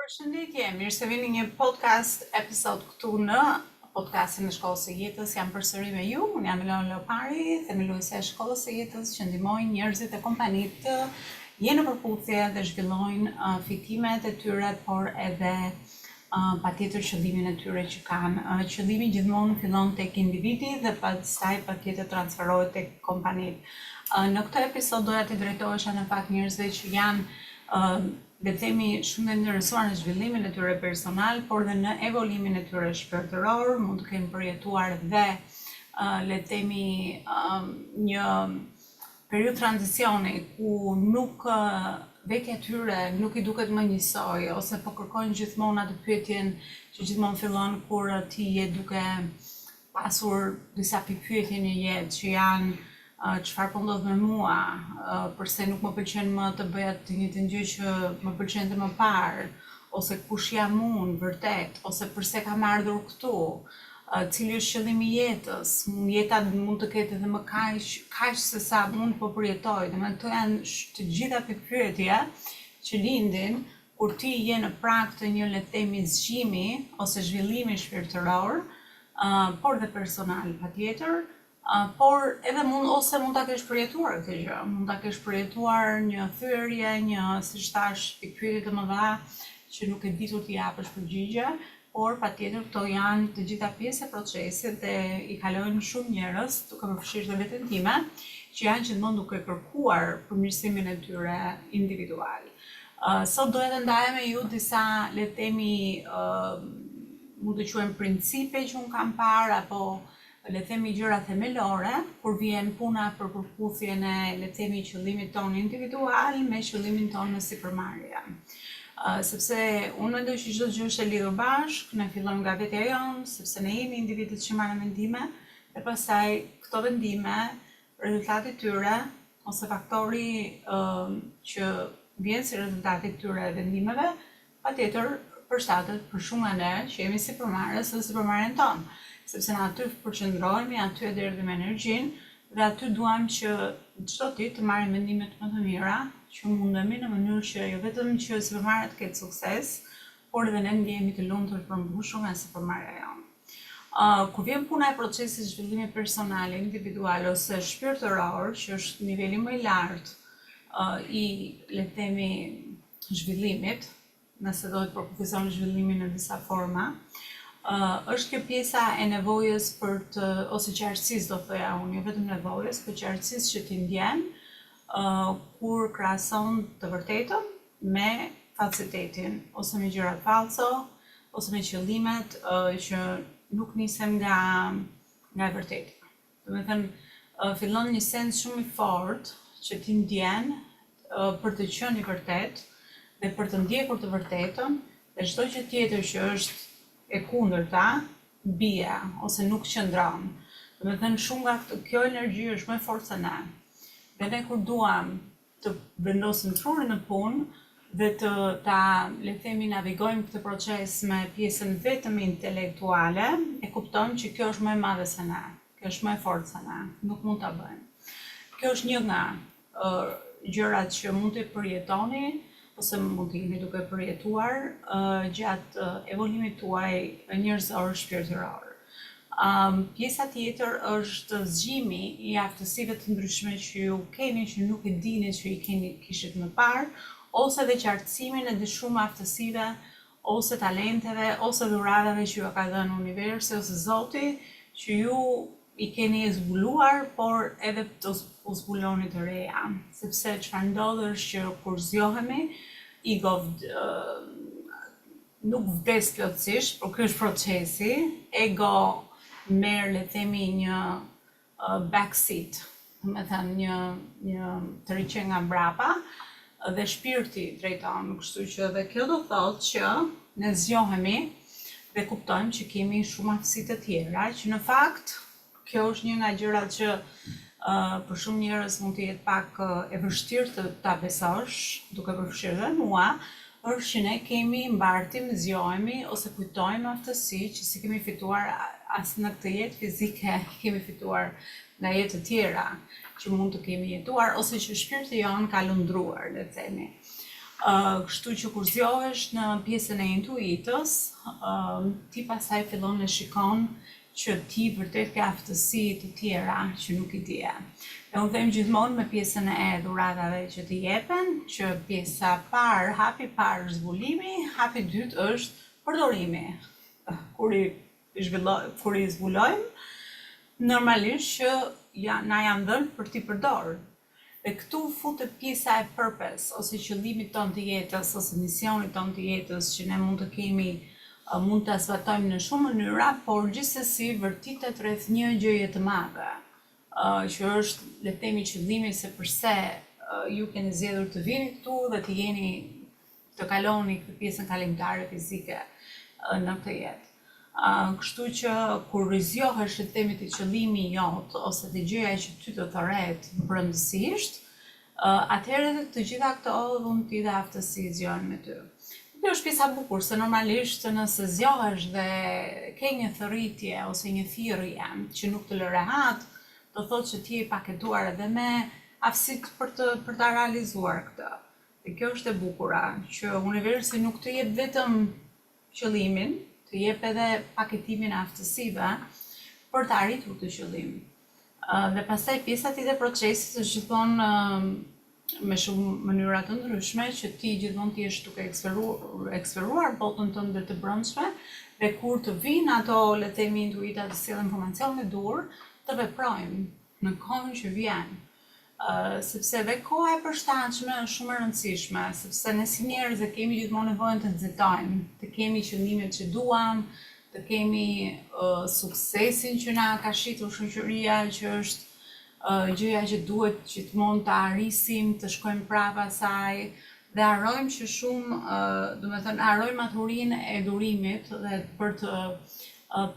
Përshëndetje, mirë se vini një podcast episod këtu në podcastin e Shkollës së Jetës. Jam përsëri me ju, unë jam Elona Leopari, themeluese e Shkollës së Jetës që ndihmojnë njerëzit e kompanitë të jenë në përputhje dhe zhvillojnë fitimet e tyre, por edhe patjetër qëllimin e tyre që kanë. Qëllimi gjithmonë fillon tek individi dhe pastaj patjetër transferohet tek kompanitë. Në këtë episod doja të drejtohesha në fakt njerëzve që janë le të themi shumë të interesuar në zhvillimin e tyre personal, por dhe në evolimin e tyre shpirtëror, mund të kenë përjetuar dhe le të themi një periudhë tranzicioni ku nuk vetja tyre nuk i duket më njësoj, ose po kërkojnë gjithmonë atë pyetjen që gjithmonë fillon kur ti je duke pasur disa pikpyetje në jetë që janë çfarë po ndodh me mua, përse nuk më pëlqen më të bëja të njëjtën gjë që më pëlqente më parë, ose kush jam unë vërtet, ose përse kam ardhur këtu, cili është qëllimi i jetës, jeta mund të ketë edhe më kaq se sa unë po përjetoj. Domethënë këto janë të gjitha pikpyetje që lindin kur ti je në prag të një le të themi zgjimi ose zhvillimi shpirtëror, por dhe personal patjetër. Por edhe mund ta kesh përjetuar këtë gjë, mund ta kesh përjetuar një thyerje, një siç thash pikpyetje të mëdha që nuk e ditur t'i japësh përgjigje, por patjetër këto janë të gjitha pjesë e procesit dhe i kalojnë shumë njerëz, duke përfshirë dhe veten time, që janë gjithmonë duke kërkuar përmirësimin e tyre individual. Sot doja të ndaja me ju disa le të themi mund të quajmë principe që un kam parë apo le të themi gjëra themelore kur vjen puna për përputhjen e le të themi qëllimit tonë individual me qëllimin tonë në sipërmarrje. Sepse unë mendoj që çdo gjë është e lidhur bashkë, ne fillojmë nga vetja jonë, sepse ne jemi individët që marrin vendime, dhe pastaj këto vendime, rezultati i tyre ose faktori që vjen si rezultati i këtyre vendimeve, patjetër përshtatet për shumë nga ne që jemi sipërmarrës dhe sipërmarrjen tonë. Sepse në aty përqendrohemi, aty e derdhim energjinë dhe aty duam që çdo ditë të marrim mendimet më të mira, që mundemi në mënyrë që jo vetëm që sipërmarrja të ketë sukses, por edhe ne ndjehemi të lumtur të përmbushur nga sipërmarrja jonë. Kur vjen puna e procesit zhvillimi personal, individual ose shpirtëror, që është niveli më i lartë i le të themi zhvillimit, nëse do të përkufizon zhvillimin në disa forma, është kjo pjesa e nevojës për të, ose qartësisë do thoja unë, jo vetëm nevojës, por qartësisë që ti ndjen kur krahason të vërtetën me falsitetin, ose me gjërat falso, ose me qëllimet që nuk nisen nga e vërteta. Domethënë fillon një sens shumë i fortë që ti ndjen për të qenë i vërtet dhe për të ndjekur të vërtetën, dhe çdo gjë tjetër që është e kundërta bie ose nuk qëndron. Domethënë shumë nga kjo energji është më fortë se ne. Dhe ne kur duam të vendosim trurin në punë dhe ta le të themi navigojmë këtë proces me pjesën vetëm intelektuale, e kuptojmë që kjo është më e madhe se ne, kjo është më e fortë se ne, nuk mund ta bëjmë. Kjo është një nga gjërat që mund të përjetoni ose mund të jeni duke përjetuar gjatë evolimit tuaj njerëzor shpirtëror. Pjesa tjetër është zgjimi i aftësive të ndryshme që ju keni që nuk e dini që kishit më parë, ose dhe qartësimin e shumë aftësive, ose talenteve, ose dhuratave që ju ka dhënë universi ose Zoti, që ju i keni zbuluar, por edhe të zbuloni të reja. Sepse çfarë ndodh është që kur zgjohemi, ego nuk vdes plotësisht, por ky është procesi, ego merr le të themi një backseat, domethënë një tërhiqje nga mbrapa dhe shpirti drejton, kështu që edhe kjo do thotë që ne zgjohemi dhe kuptojmë që kemi shumë aftësi të tjera, që në fakt kjo është një nga gjërat që për shumë njerëz mund të jetë pak e vështirë ta besosh, duke përfshirë dhe mua, është që ne kemi mbartim, zgjohemi ose kujtojmë aftësi që si kemi fituar as në këtë jetë fizike, kemi fituar nga jetë të tjera që mund të kemi jetuar ose që shpirti jon ka lundruar, le të themi. Kështu që kur zgjohesh në pjesën e intuitës, ti pastaj fillon e shikon që ti vërtet ke aftësi të tjera që nuk i dje. Dhe unë them gjithmonë me pjesën e dhuratave që të jepen, që pjesa parë, hapi parë është zbulimi, hapi dytë është përdorimi. Kur i zbulojmë, normalisht që na janë dhënë për t'i përdorë. Dhe këtu futet pjesa e purpose, ose qëllimit tonë të jetës, ose misionit tonë të jetës, që ne mund të kemi, mund të zbatojmë në shumë mënyra, por gjithsesi vërtitet rreth një gjëje të madhe, që është, le të themi, qëllimi se përse ju keni zgjedhur të vini këtu dhe të kaloni këtë pjesën kalimtare fizike në këtë jetë. Kështu që kur rizjohesh të themi të qëllimi jot ose të gjëja që ty të thoret brëndësisht, atëherë të gjitha këto dhun ti dhe aftësi zgjohen me ty. Kjo është pjesa bukur, se normalisht nëse zgjohesh dhe ke një thërritje ose një thirrje që nuk të lë rehat, do thotë që ti je paketuar edhe me aftësitë për ta realizuar këtë. Dhe kjo është e bukura, që universi nuk të jep vetëm qëllimin, të jep edhe paketimin e aftësive për të arritur këtë qëllim. Dhe pastaj pjesa tjetër e procesit është gjithmonë me shumë mënyra të ndryshme që ti gjithmonë ti je duke eksperuar botën tënde të brendshme dhe kur të vinë ato, le të themi, intuita të sjellin informacionin e dur, të veprojmë në kohën që vjen. Sepse dhe koha e përshtatshme është shumë e rëndësishme, sepse ne si njerëz kemi gjithmonë nevojën të nxitojmë, të kemi qëllimet që duam, të kemi suksesin që na ka shitur shoqëria, që është gjëja që duhet gjithmonë të arrisim, të shkojmë prapa asaj, dhe harrojmë që shumë, harrojmë maturinë e durimit dhe për të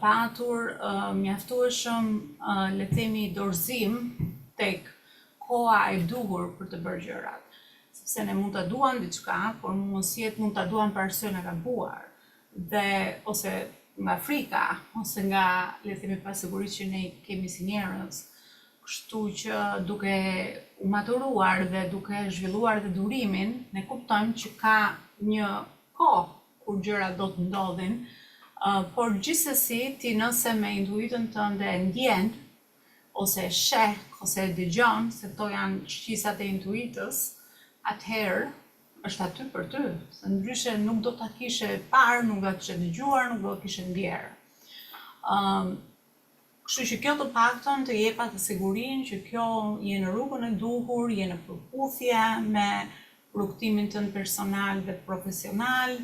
patur mjaftueshëm, le të themi, dorëzim tek koha e duhur për të bërë gjërat. Sepse ne mund ta duam diçka, por mos jetë mund ta duam për arsye në gabuar, dhe ose nga frika, ose nga, le të themi, pasigurisë që ne kemi si njerëz. Kështu që duke u maturuar dhe duke zhvilluar dhe durimin, ne kuptojmë që ka një kohë kur gjërat do të ndodhin, por gjithsesi ti nëse me intuitën tënde ndjen, ose sheh, ose dëgjon, se këto janë shqisat e intuitës, atëherë është aty për ty, se ndryshe nuk do ta kishe parë, nuk do të kishe dëgjuar, nuk do të kishe ndjerë. Kështu që kjo të paktën të jep atë sigurinë që kjo je në rrugën e duhur, je në përputhje me rrugtimin tënd personal dhe profesional,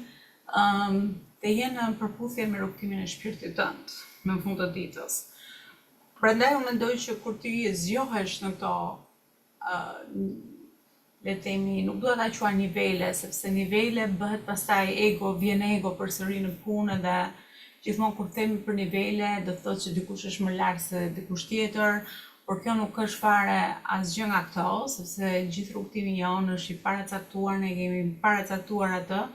dhe je në përputhje me rrugtimin e shpirtit tënd në fund të ditës. Prandaj unë mendoj që kur ti zgjohesh në këto, le të themi, nuk do ta quaj nivele, sepse nivele bëhet pastaj ego, vjen ego përsëri në punë dhe gjithmonë kur themi për nivele, do të thotë që dikush është më lart se dikush tjetër, por kjo nuk është fare asgjë nga këto, sepse gjithë rrugtimi jonë është i paracaktuar, ne kemi paracaktuar atë,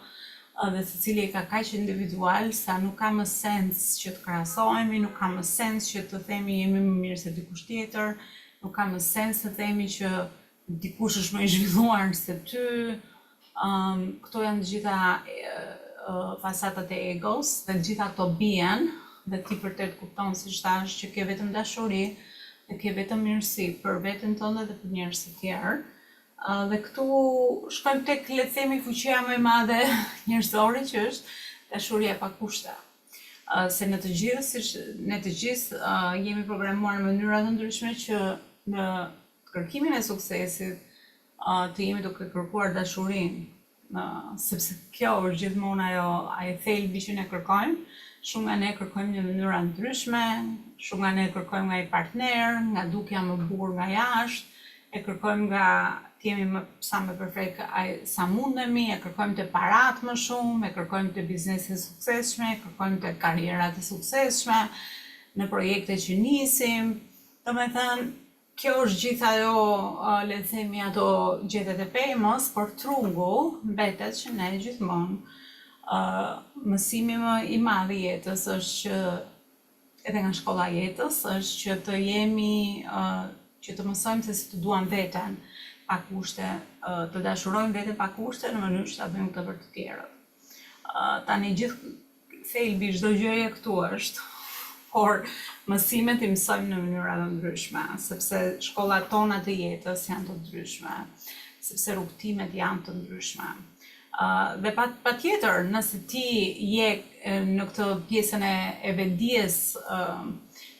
dhe secili ka kaq individual sa nuk ka më sens që të krahasohemi, nuk ka më sens që të themi jemi më mirë se dikush tjetër, nuk ka më sens të themi që dikush është më i zhvilluar se ty. Këto janë të gjitha fasatat e egos, dhe gjitha këto bien, dhe ti vërtet kupton siç thash që ke vetëm dashuri, dhe ke vetëm mirësi për veten tënde dhe për njerëz të tjerë. Dhe këtu shkojmë tek, le të themi, fuqia më e madhe njerëzore, që është dashuria pa kushte. Se ne të gjithë jemi programuar në mënyra të ndryshme që në kërkimin e suksesit të jemi duke kërkuar dashurinë. Sepse kjo është gjithmonë ajo thelbi që ne kërkojmë. Shumë nga ne kërkojmë në mënyra ndryshme, shumë nga ne kërkojmë nga i partner, nga dukja më bukur nga jashtë, e kërkojmë nga të jemi sa më perfekt sa mundemi, e kërkojmë të parat më shumë, e kërkojmë të bizneset e suksesshme, e kërkojmë të karrierat e suksesshme, në projekte që nisim. Domethënë, kjo është gjithë ajo, le të themi, ato gjethet e pemës, por trungu mbetet që ne gjithmonë mësimi më i madh i jetës është që edhe nga shkolla e jetës është që të jemi që të mësojmë se si të duam veten. pa kushte, të dashurojmë veten pa kushte në mënyrë që ta bëjmë këtë për të tjerët. Tani gjithë thelbi çdo gjëje këtu është, por mësimet i mësojmë në mënyra të ndryshme, sepse shkollat tona të jetës janë të ndryshme, sepse rrugtimet janë të ndryshme. Dhe patjetër, nëse ti je në këtë pjesën e vendijes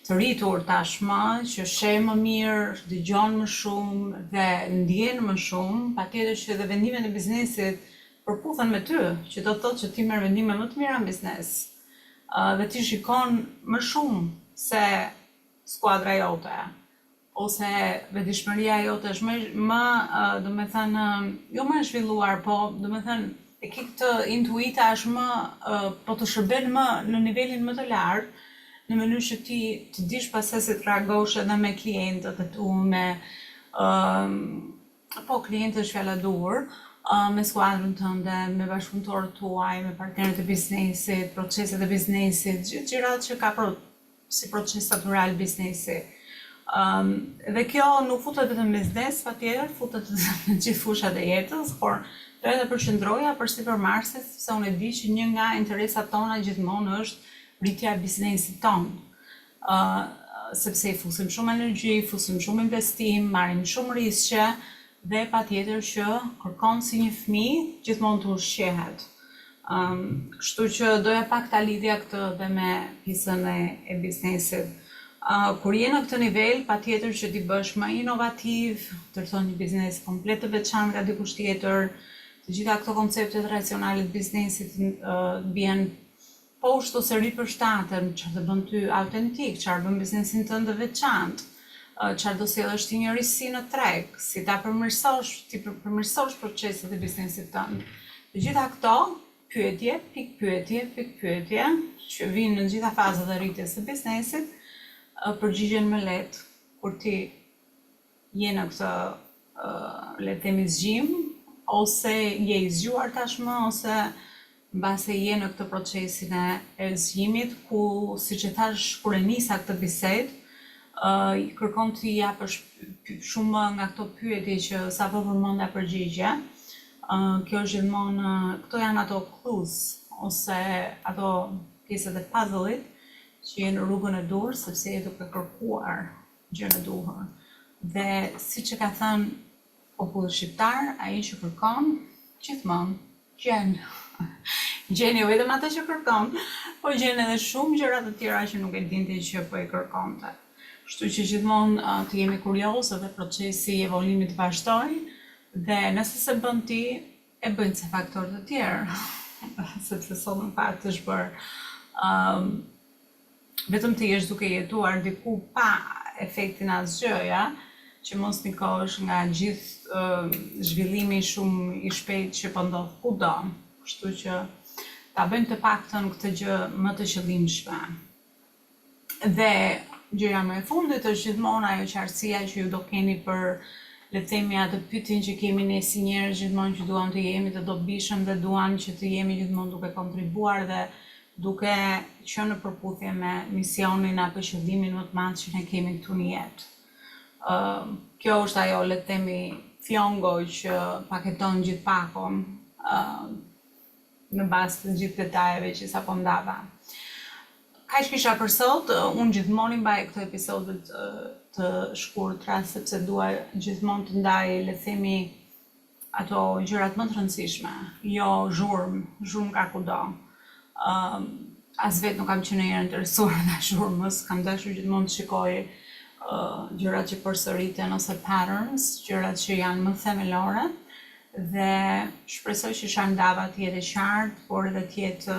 të rritur tashmë, që sheh më mirë, dëgjon më shumë dhe ndjen më shumë, patjetër që edhe vendimet e biznesit përputhen me ty, që do të thotë që ti merr vendime më të mira në biznes. Dhe ti shikon më shumë se skuadra jote, ose vetëdijshmëria jote është më domethënë, jo më e zhvilluar, po domethënë e ke këtë intuita është më po të shërben më në nivelin më të lartë, në mënyrë që ti të dish pastaj si të reagosh edhe me klientët e tu, klientët është fjala dur, me skuadrën tënde, me bashkëpunëtorët tuaj, me partnerët e biznesit, proceset e biznesit, gjërat që ka si proces natural biznesi. Dhe kjo nuk futet vetëm në biznes, patjetër, futet në gjithë fushat e jetës, por do të përqendroja përsipër Marsit, sepse unë e di që një nga interesat tona gjithmonë është rritja e biznesit tonë. Sepse i fusim shumë energji, fusim shumë investim, marrim shumë riske, dhe patjetër që kërkon si një fëmijë gjithmonë të ushqehet. Kështu që doja pak ta lidhja këtë dhe me pjesën e biznesit. Kur je në këtë nivel, patjetër që ti bësh më inovativ, të ndërton një biznes komplet të veçantë nga dikush tjetër, të gjitha këto konceptet racionale të biznesit bien poshtë ose ripërshtaten, çfarë të bën ty autentik, çfarë bën biznesin tënd të veçantë. Çfarë do sjellësh ti një risi në treg, si ta përmirësosh proceset e biznesit tënd. Të gjitha këto pyetje, pikë pyetje, që vinë në gjitha fazat e rritjes së biznesit, përgjigjen më lehtë kur ti je në këtë le të themi zgjim, ose je i zgjuar tashmë, ose mbase je në këtë procesin e zgjimit, ku siç e thash kur e nisa këtë bisedë, kërkon të japësh shumë nga këto pyetje që sapo përmenda përgjigje. Kjo është gjithmonë, këto janë ato clues ose ato pjesët e puzzle-it që jenë në rrugën e dur, sepse je duke kërkuar gjën e duhur. Dhe siç e ka thënë populli shqiptar, ai që kërkon gjithmonë gjen. Gjen jo vetëm atë që kërkon, po gjen edhe shumë gjëra të tjera që nuk e dinte që po i kërkonte. Kështu që gjithmonë të jemi kuriozë dhe procesi i evolimit vazhdoj, dhe nëse se bën ti, e bëjnë se faktorë të tjerë, sepse sot në fakt është bërë vetëm ti jesh duke jetuar diku pa efektin asgjëja, që mos nikosh nga gjithë zhvillimi shumë i shpejtë që po ndodh kudo. Kështu që ta bëjmë të paktën këtë gjë më të qëllimshme. Dhe gjëja më e fundit është gjithmonë ajo qartësia që ju do keni për, le të themi, atë pyetjen që kemi ne si njerëz gjithmonë, që duam të jemi të dobishëm dhe duam që të jemi gjithmonë duke kontribuar dhe duke qenë në përputhje me misionin apo qëllimin më të madh që ne kemi këtu në jetë. Kjo është ajo, le të themi, fjongo që paketon gjithë pakon në bazë të gjithë detajeve që sapo ndava. Kaq kisha për sot, unë gjithmonë mbaj këto episodet të shkurtra, sepse dua gjithmonë të ndaj, le të themi, ato gjërat më të rëndësishme, jo zhurmë ka kudo. As vetë nuk kam qenë ndonjëherë interesuar nga zhurmës, kam dashur gjithmonë të shikoj gjërat që përsëriten ose patterns, gjërat që janë më themelore, dhe shpresoj që çfarë ndava të jetë qartë, por edhe të jetë,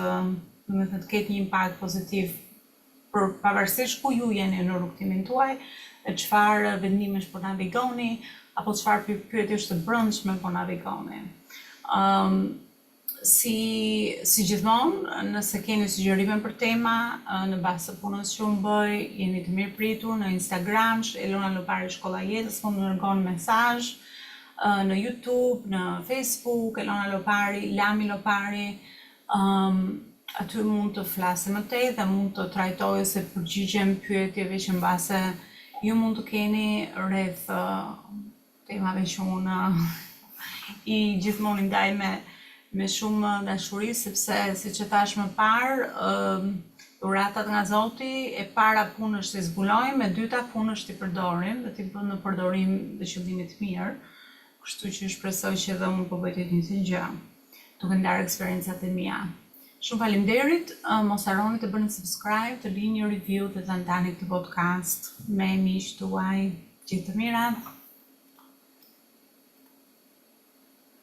domethënë të ketë një impakt pozitiv për pavarësisht ku ju jeni në rrugtimin tuaj, dhe çfarë vendimesh po navigoni, apo çfarë pyetjesh të brendshme po navigoni. Si gjithmonë, nëse keni sugjerime për tema, në bazë të punës që unë bëj, jeni të mirë pritur në Instagram, Elona Lopari Shkolla e Jetës, mund të dërgoni mesazh, në YouTube, në Facebook, Elona Lopari, Lami Lopari, aty mund të flasim më tej dhe mund të trajtoj ose përgjigjem pyetjeve që mbase ju mund të keni rreth temave që unë i gjithmonë i ndaj me shumë dashuri, sepse siç e thash më parë, dhuratat nga Zoti, e para punë është i zbulojmë, e dyta punë është i përdorim dhe t'i bëjmë në përdorim të qëllimit të mirë. Kështu që shpresoj që edhe unë po bëj të njëjtin gjë, duke ndarë eksperiencat e mia. Shumë faleminderit, mos harroni të bëni subscribe, të lini një review dhe të ndani këtë podcast me miqtë tuaj. Gjithë të mirat!